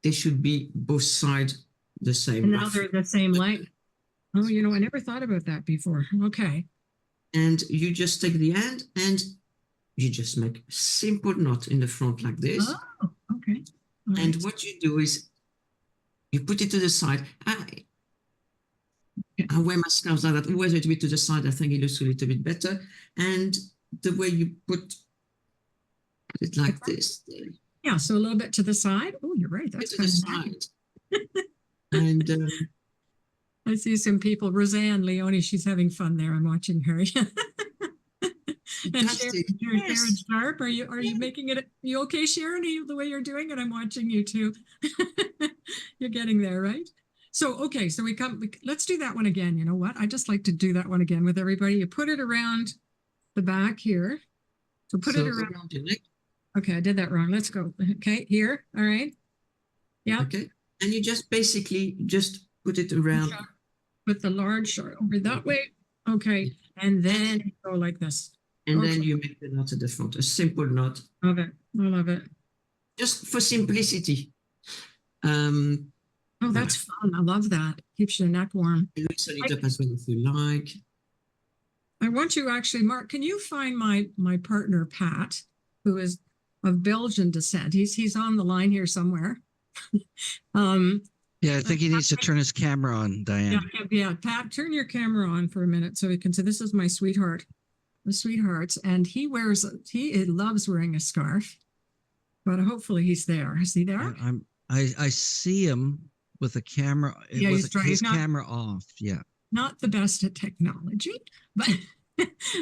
they should be both sides the same. and now roughly. they're the same length. Oh, you know, I never thought about that before. Okay. And you just take the end and you just make a simple knot in the front like this. Oh, okay. All And right. what you do is you put it to the side. I wear my scarves like that, always a little bit to the side. I think it looks a little bit better. And the way you put it like this, Yeah. So a little bit to the side. Oh, you're right. put That's it to the kind of side. And I see some people. Roseanne Leone, she's having fun there. I'm watching her. And fantastic. Sharon Yes. Sharp, are you making it? You okay, Sharon? Are you, the way you're doing it? I'm watching you too. You're getting there, right? So okay, so let's do that one again. You know what? I just like to do that one again with everybody. You put it around the back here. So put it around. Your neck. Okay, I did that wrong. Let's go. Okay, here. All right. Yeah. Okay. And you just basically just put it around. Put the large short over that way. Okay. And then go like this. And Okay. then you make the knot at the front, a simple knot, Love it. I love it. just for simplicity. Oh, that's fun. I love that. Keeps your neck warm. Loosen it up as well if you like. I want you actually, Mark, can you find my partner, Pat, who is of Belgian descent? He's on the line here somewhere. Yeah, I think he needs to turn his camera on, Diane. Yeah, Pat, turn your camera on for a minute so we can see. This is my sweetheart, the sweethearts, and he loves wearing a scarf, but hopefully he's there. Is he there? I see him with a camera, Yeah, with he's his not- camera off. Yeah. Not the best at technology, but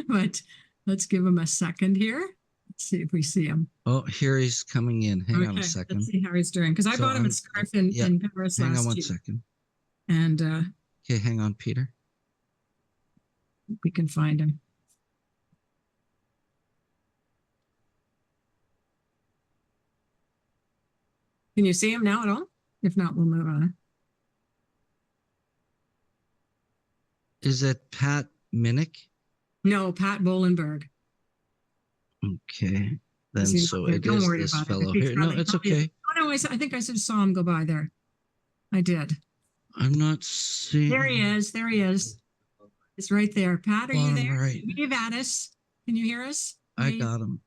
but let's give him a second here. Let's see if we see him. Oh, here he's coming in. Hang on a second. Let's see how he's doing. Because I So bought him a scarf in Paris Hang last on one year. second. And Okay, hang on, Peter. we can find him. Can you see him now at all? If not, we'll move on. Is it Pat Minnick? No, Pat Bolenberg. Okay. Then Is he so not there? it Don't is worry this about it. fellow If he's here. No, running, it's probably- okay. Oh no, I think I saw him go by there. I did. I'm not seeing. There he is. There he is. He's right there. Pat, are you Bottom there? right. Wave at us. Can you hear us? I Wave. got him.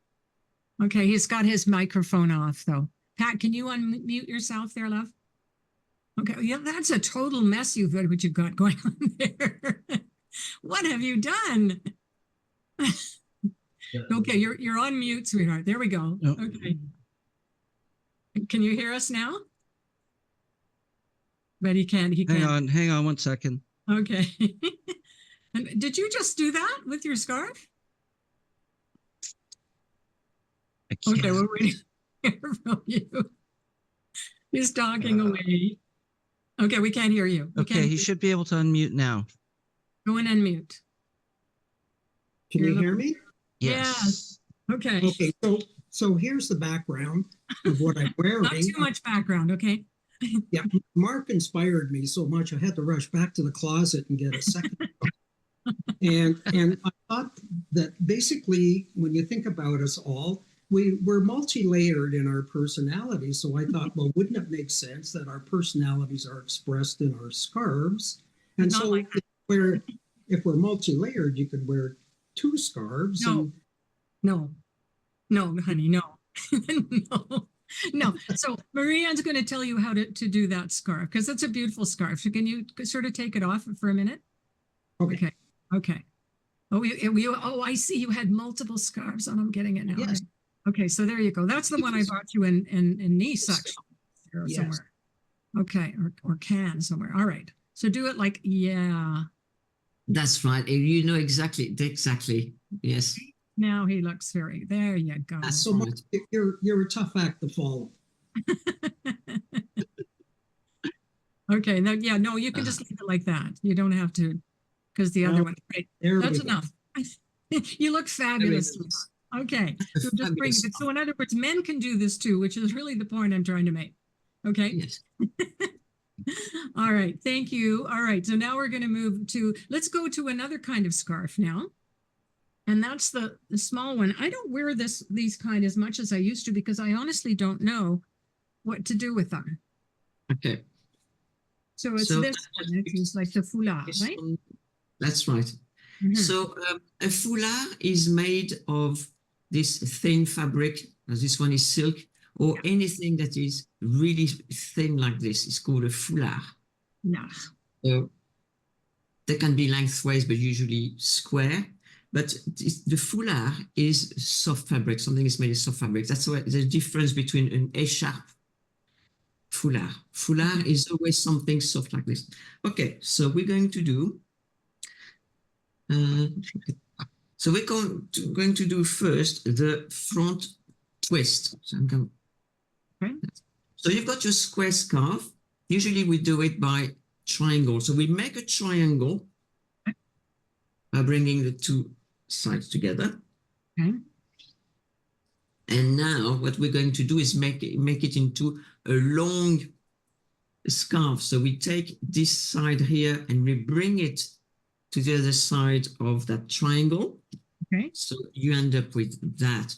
Okay, he's got his microphone off though. Pat, can you unmute yourself there, love? Okay, yeah, that's a total mess what you've got going on there. What have you done? Okay, you're on mute, sweetheart. There we go. Oh. Okay. Can you hear us now? But he can't. He can't. Hang on one second. Okay. And did you just do that with your scarf? I can't. Okay, we're waiting to hear from you. He's talking away. Okay, we can't hear you. We Okay, can't he should be able to unmute now. go and unmute. Can You're you hear me? Yes. Okay. Okay, so here's the background of what I'm wearing. Not too much background, okay? Yeah, Mark inspired me so much I had to rush back to the closet and get a second. and I thought that basically when you think about us all, we're multi-layered in our personalities. So I thought, well, wouldn't it make sense that our personalities are expressed in our scarves? And Not so like if we're multi-layered, you could wear two scarves. No. And No, honey, no. No. So Marianne's going to tell you how to do that scarf because it's a beautiful scarf. So can you sort of take it off for a minute? Okay. Okay. Oh, I see. You had multiple scarves on. I'm getting it now. Yes. Okay, so there you go. That's the one I bought you in Nice, actually, or Yes. somewhere. Okay, or Cannes somewhere. All right. So do it like, yeah. That's right. You know exactly. Yes. Now he looks very. There you go. That's So Mark, you're a tough act to follow. Okay. Now, yeah. No, you can just leave it like that. You don't have to, because the other one. Right. There That's we go. enough. You look fabulous. There it is. Okay. So just bring Fabulous. it. So in other words, men can do this too, which is really the point I'm trying to make. Okay. Yes. All right, thank you. All right, so now we're going to move to, let's go to another kind of scarf now. And that's the small one. I don't wear these kind as much as I used to because I honestly don't know what to do with them. Okay. So it's So this one. It's like the foulard, right? That's right. Mhm. So a foulard is made of this thin fabric, as this one is silk, or anything that is really thin like this is called a foulard. Yeah. So they can be lengthways, but usually square. But the foulard is soft fabric. Something is made of soft fabric. That's why the difference between an écharpe foulard. Foulard is always something soft like this. Okay, so we're going to do. So we're going to do first the front twist. So I'm going. Okay. So you've got your square scarf. Usually we do it by triangle. So we make a triangle by bringing the two sides together. Okay. And now what we're going to do is make it into a long scarf. So we take this side here and we bring it to the other side of that triangle. Okay. So you end up with that.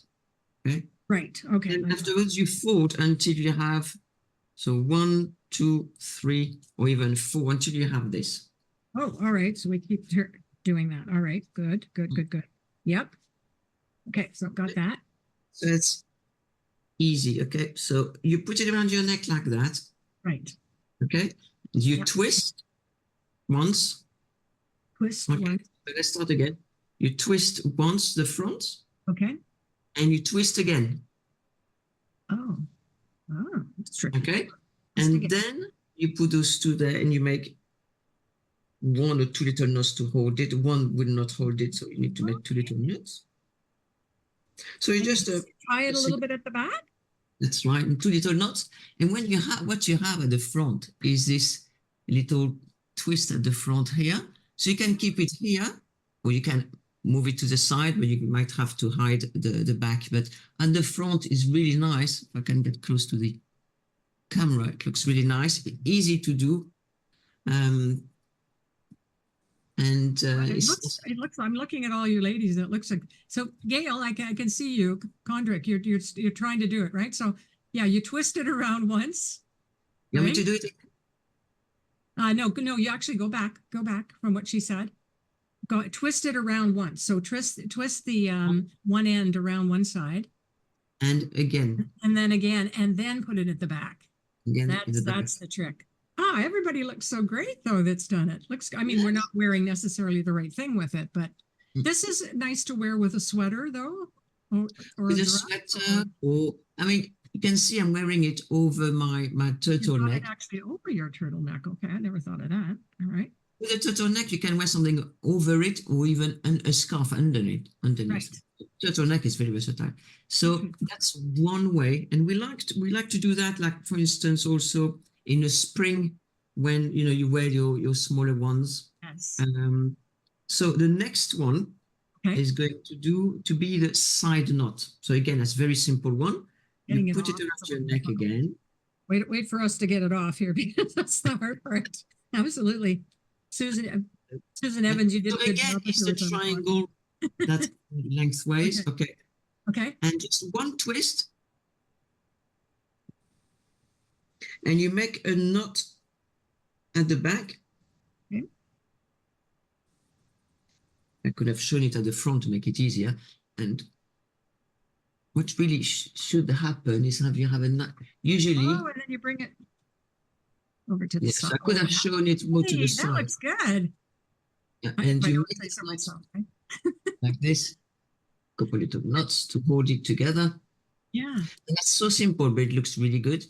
Okay. Right. Okay. And afterwards you fold until you have, so 1, 2, 3, or even 4 until you have this. Oh, all right. So we keep doing that. All right. Good. Good. Good. Good. Yep. Okay. So got that. So it's easy. Okay. So you put it around your neck like that. Right. Okay. You Yep. twist once. Twist Okay. one. So let's start again. You twist once the front Okay. and you twist again. Oh. Oh, that's tricky. Okay. Twist And again. then you put those two there and you make 1 or 2 little knots to hold it. One will not hold it. So you need to make 2 little knots. So you just try it a little bit at the back. that's right, and 2 little knots. And when you have what you have at the front is this little twist at the front here. So you can keep it here, or you can move it to the side, but you might have to hide the back. But at the front is really nice. If I can get close to the camera, it looks really nice, easy to do. It looks. I'm looking at all you ladies. It looks like so. Gail, I can see you. Condrick, you're trying to do it right. So yeah, you twist it around once. You want me Right? to do it? No. You actually go back from what she said. Go twist it around once. So twist the one end around one side, And again, and then again, and then put it at the back. again, in the back. That's the trick. Ah, everybody looks so great though that's done it. Looks, I mean, we're not wearing necessarily the right thing with it, but this is nice to wear with a sweater though. Or With a dress, sweater, or I mean, you can see I'm wearing it over my you got it turtleneck. actually over your turtleneck. Okay, I never thought of that. All right. With a turtleneck, you can wear something over it, or even a scarf underneath. Right. Turtleneck is very versatile. So Okay. that's one way, and we like to do that. Like for instance, also in the spring when you wear your smaller ones. Yes. So the next one Okay. is going to be the side knot. So again, that's a very simple one. Getting You it put it off around is your a neck little again. Wait for us to get it off here because that's the hard part. Absolutely. Susan Evans, you did So a good again, job. it's the triangle that's lengthways. Okay. Okay. And just one twist. And you make a knot at the back. Okay. I could have shown it at the front to make it easier. And what really should happen is you have a knot. Usually, Oh, and then you bring it over to the yes, side. I could have shown it more to Hey, the that side. looks good. Yeah, I and you don't make say it so like, myself, right? like this. Couple little knots to hold it together. Yeah. And that's so simple, but it looks really good.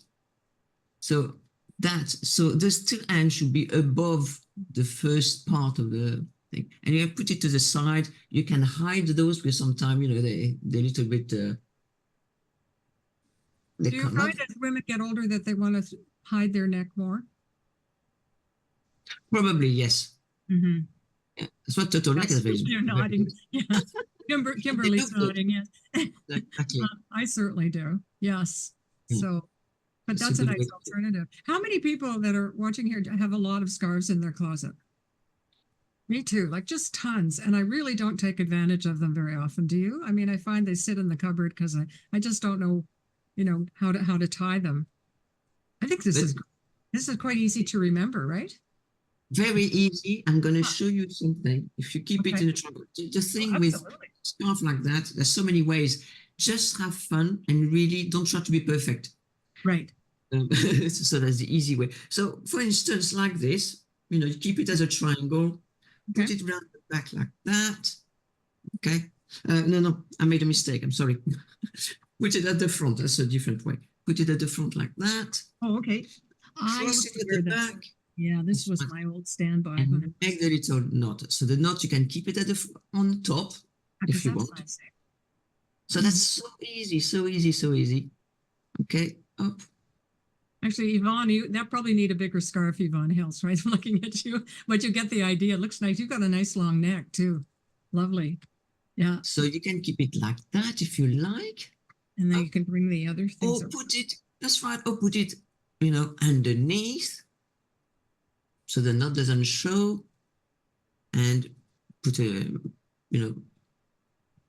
So those two ends should be above the first part of the thing. And you put it to the side. You can hide those because sometimes, they're a little bit, they Do you come find up. as women get older that they want to hide their neck more? Probably, yes. Mm-hmm. Yeah. That's what turtleneck is very. You're nodding. Yeah. Kimberly's look good. nodding. Yes. Exactly. I certainly do. Yes. Yeah. So But That's a that's a good way nice to- alternative. How many people that are watching here have a lot of scarves in their closet? Me too, like just tons. And I really don't take advantage of them very often. Do you? I mean, I find they sit in the cupboard because I just don't know, how to tie them. I think this is quite easy to remember, right? Very easy. I'm going to Huh. show you something. If you keep it Okay. in the trunk, the thing Oh, with absolutely. stuff like that, there's so many ways. Just have fun and really don't try to be perfect. Right. So that's the easy way. So, for instance, like this, you keep it as a triangle, put Okay. it around the back like that. Okay. No, I made a mistake. I'm sorry. Put it at the front. That's a different way. Put it at the front like that. Oh, okay. I Cross used it to at wear the this. back. Yeah, this was That's my old standby. and make the little knot. So the knot you can keep it at on top Because if you that's want. nice. So that's so easy, so easy, so easy. Okay, up. Actually, Yvonne, that probably need a bigger scarf, Yvonne Hills, right? I'm looking at you, but you get the idea. It looks nice. You've got a nice long neck too. Lovely. Yeah. So you can keep it like that if you like. And then Up. you can bring the other things Or up. put it, that's right, or put it, underneath. So the knot doesn't show. And put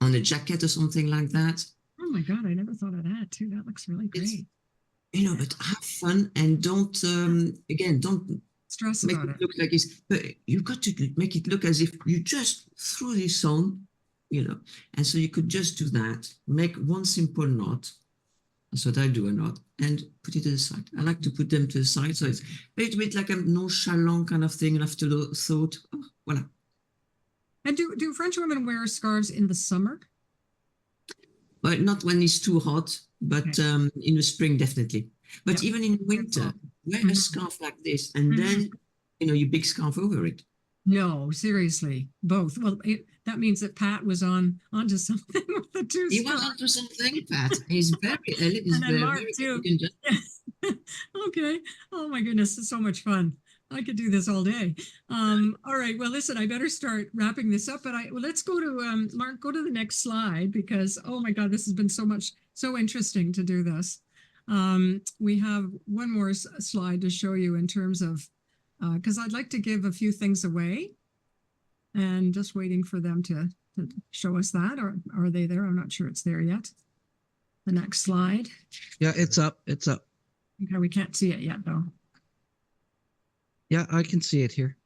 on a jacket or something like that. Oh my God, I never thought of that too. That looks really great. But have fun and don't, again, don't Stress make about it it. look like it's, but you've got to make it look as if you just threw this on, and so you could just do that, make one simple knot. That's what I do, a knot, and put it to the side. I like to put them to the side, so it's a little bit like a nonchalant kind of thing, and afterthought, oh, voila. And do French women wear scarves in the summer? But not when it's too hot, but Okay. in the spring, definitely. But Yeah. even in winter, wear a Mhm. scarf like this, and then, your big scarf over it. No, seriously, both. Well, that means that Pat was onto something with the two He was scarves. onto something, Pat. He's very elegant. He's And then very, Mark very too. elegant. Okay. Oh my goodness, it's so much fun. I could do this all day. All right. Well, listen, I better start wrapping this up. But let's go to Mark. Go to the next slide because oh my God, this has been so interesting to do this. We have one more slide to show you in terms of because I'd like to give a few things away, and just waiting for them to show us that. Or are they there? I'm not sure it's there yet. The next slide. Yeah, it's up. It's up. Okay, we can't see it yet though. Yeah, I can see it here.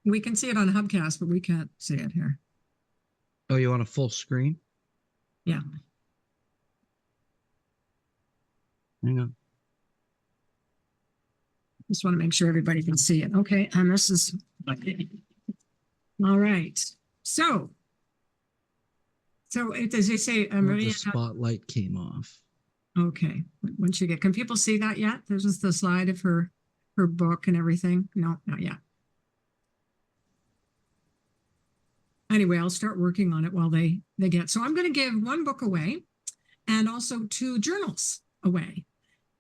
We can see it on Hubcast, but we can't see it here. Oh, you want a full screen? Yeah. Hang on. Just want to make sure everybody can see it. Okay, and this is all right. So as they say, Oh, Maria. the spotlight came off. Okay, once you can people see that yet? There's just the slide of her book and everything. No, not yet. Anyway, I'll start working on it while they get. So I'm going to give one book away and also 2 journals away.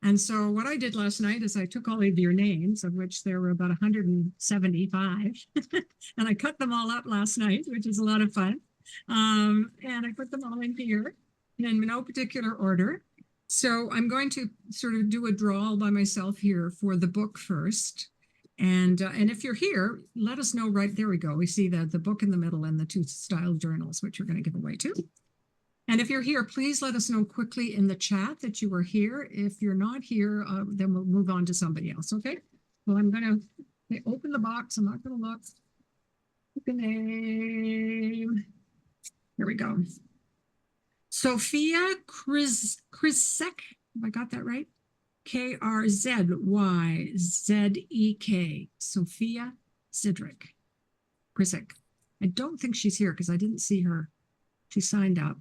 And so what I did last night is I took all of your names, of which there were about 175, and I cut them all up last night, which is a lot of fun. And I put them all in here in no particular order. So I'm going to sort of do a draw by myself here for the book first. And if you're here, let us know. Right there we go. We see the book in the middle and the 2 style journals, which we're going to give away too. And if you're here, please let us know quickly in the chat that you are here. If you're not here, then we'll move on to somebody else. Okay. Well, I'm going to open the box. I'm not going to look. The name. Here we go. Sophia Krzek. Have I got that right? Krzwyzek. Sophia Sidrick. Krzek. I don't think she's here because I didn't see her. She signed up.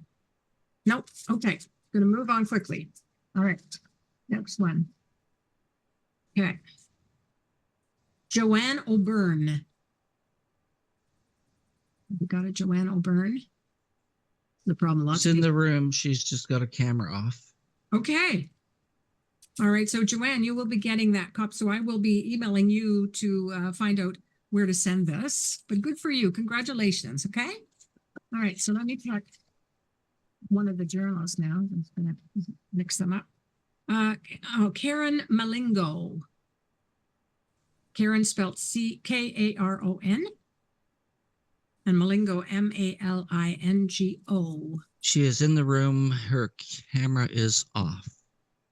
Nope. Okay. Going to move on quickly. All right. Next one. Okay. Joanne O'Byrne. We got it, Joanne O'Byrne. The problem. She's in the room. She's just got her camera off. Okay. All right. So Joanne, you will be getting that copy. So I will be emailing you to find out where to send this. But good for you. Congratulations. Okay. All right. So let me check one of the journals now. I'm just going to mix them up. Karen Malingo. Karen spelled Karon, and Malingo Malingo. She is in the room. Her camera is off.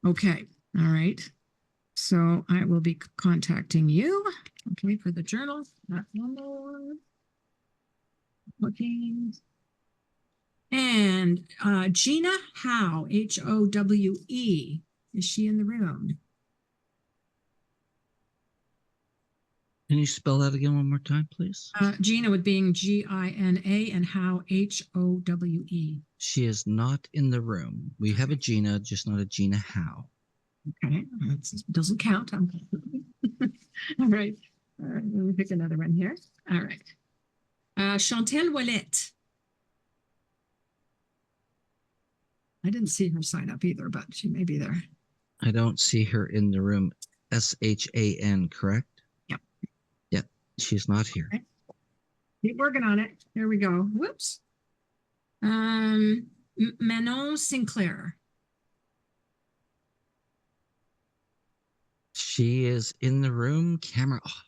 Okay, all right. So I will be contacting you. Okay, for the journal. That one more. Looking. And Gina Howe, Howe. Is she in the room? Can you spell that again one more time, please? Gina with being Gina and Howe Howe. She is not in the room. We have a Gina, just not a Gina Howe. Okay, that doesn't count. All right. All right, let me pick another one here. All right. Chantel Ouellette. I didn't see her sign up either, but she may be there. I don't see her in the room. SHAN, correct? Yep. Yep, she's not here. Okay. Keep working on it. There we go. Whoops. Manon Sinclair. She is in the room. Camera off.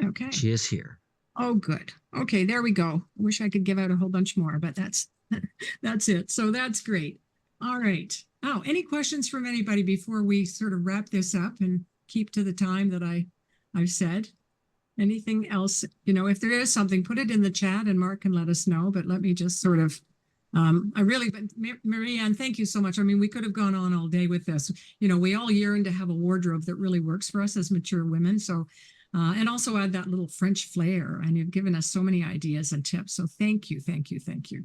Okay. She is here. Oh, good. Okay, there we go. I wish I could give out a whole bunch more, but that's it. So that's great. All right. Oh, any questions from anybody before we sort of wrap this up and keep to the time that I've said? Anything else? You know, if there is something, put it in the chat and Mark can let us know. But let me just sort of, Marie-Anne, thank you so much. I mean, we could have gone on all day with this. You know, we all yearn to have a wardrobe that really works for us as mature women. So, and also add that little French flair. And you've given us so many ideas and tips. So thank you, thank you, thank you.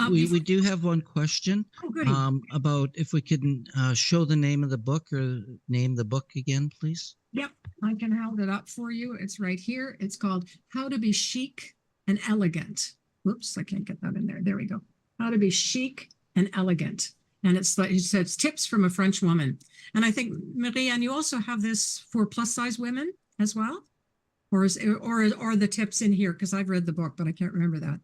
We do have one question about if we can show the name of the book or name the book again, please. Yep, I can hold it up for you. It's right here. It's called How to Be Chic and Elegant. Whoops, I can't get that in there. There we go. How to Be Chic and Elegant. And it says tips from a French woman. And I think, Marie-Anne, you also have this for plus size women as well? Or the tips in here? Because I've read the book, but I can't remember that.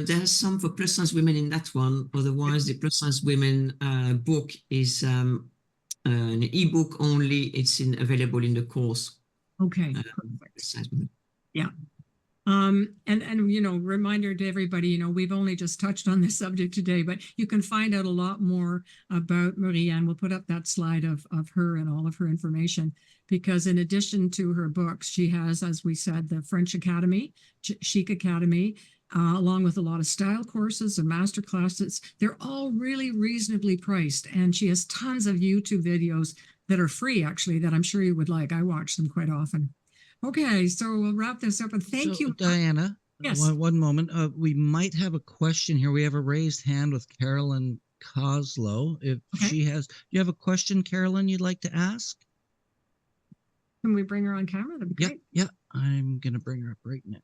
There's some for plus size women in that one. Otherwise, the plus size women book is an ebook only. It's available in the course. Okay. Plus size women. Yeah. And you know, reminder to everybody, you know, we've only just touched on this subject today, but you can find out a lot more about Marie-Anne. We'll put up that slide of her and all of her information, because in addition to her books, she has, as we said, the French Academy, Chic Academy, along with a lot of style courses and master classes. They're all really reasonably priced. And she has tons of YouTube videos that are free, actually, that I'm sure you would like. I watch them quite often. Okay, so we'll wrap this up, and thank you, Diana. Yes. One moment. We might have a question here. We have a raised hand with Carolyn Coslow. If she has, you have a question, Carolyn, you'd like to ask? Can we bring her on camera? That'd be great. Yeah. I'm gonna bring her up right now.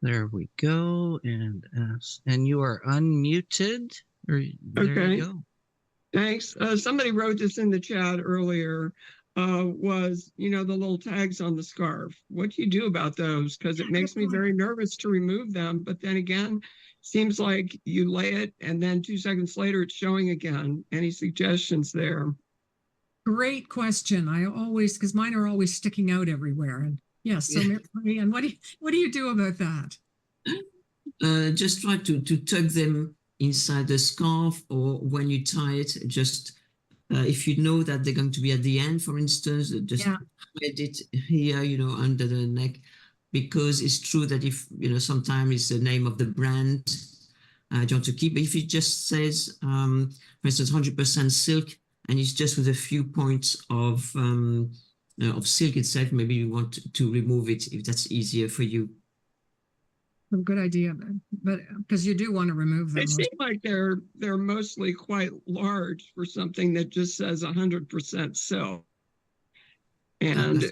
There we go. And you are unmuted. There you go. Thanks. Somebody wrote this in the chat earlier, was, you know, the little tags on the scarf. What do you do about those? Because it makes me very nervous to remove them. But then again, seems like you lay it and then 2 seconds later it's showing again. Any suggestions there? Great question. I always, because mine are always sticking out everywhere. And yes, so Marie-Anne, what do you do about that? Just try to tuck them inside the scarf, or when you tie it, just if you know that they're going to be at the end, for instance, just hide it here, you know, under the neck, because it's true that if, you know, sometimes it's the name of the brand you want to keep. But if it just says, for instance, 100% silk, and it's just with a few points of silk itself, maybe you want to remove it if that's easier for you. A good idea, but because you do want to remove them. They seem like they're mostly quite large for something that just says 100% silk. And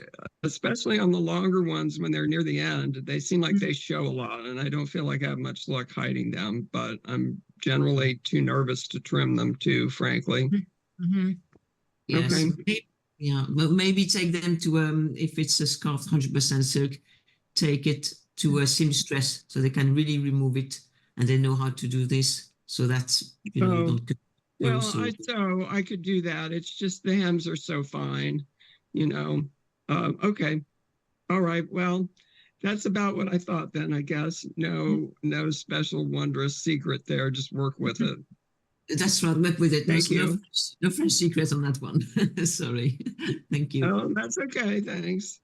especially on the longer ones, when they're near the end, they seem like they show a lot, and I don't feel like I have much luck hiding them, but I'm generally too nervous to trim them too, frankly. Mm-hmm. Yes. Okay. Yeah, but maybe take them to, if it's a scarf 100% silk, take it to a seamstress so they can really remove it, and they know how to do this. So that's, you know, you Oh, don't get well, so I could do that. It's just the hems are so fine, you know. Okay. All right. Well, that's about what I thought then, I guess. No special wondrous secret there. Just work with it. that's right. Work with it. Thank you. No French secret on that one. Sorry. Thank you. Oh, that's okay. Thanks.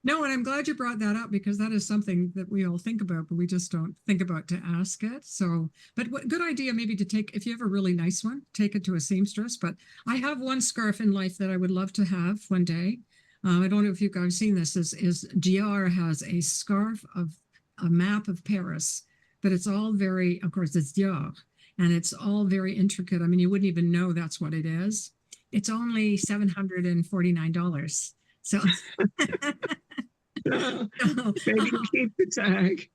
No, and I'm glad you brought that up because that is something that we all think about, but we just don't think about to ask it. So, but what good idea maybe to take, if you have a really nice one, take it to a seamstress. But I have one scarf in life that I would love to have one day. I don't know if you guys have seen this, is GR has a scarf of a map of Paris, but it's all very, of course, it's Dior, and it's all very intricate. I mean, you wouldn't even know that's what it is. It's only $749. So Maybe keep the tag.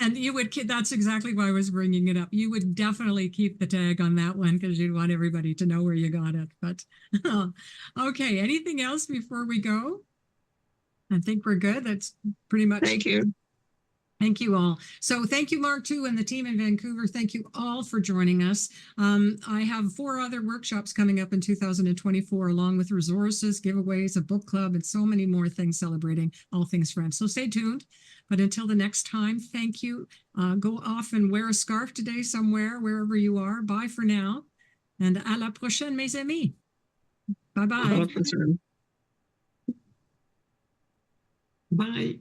and you would, that's exactly why I was bringing it up. You would definitely keep the tag on that one because you'd want everybody to know where you got it. But okay, anything else before we go? I think we're good. That's pretty much. Thank you. Thank you all. So thank you, Mark, too, and the team in Vancouver. Thank you all for joining us. I have 4 other workshops coming up in 2024, along with resources, giveaways, a book club, and so many more things celebrating all things French. So stay tuned. But until the next time, thank you. Go off and wear a scarf today somewhere, wherever you are. Bye for now. And à la prochaine, mes amis. Bye-bye. Officer. Bye.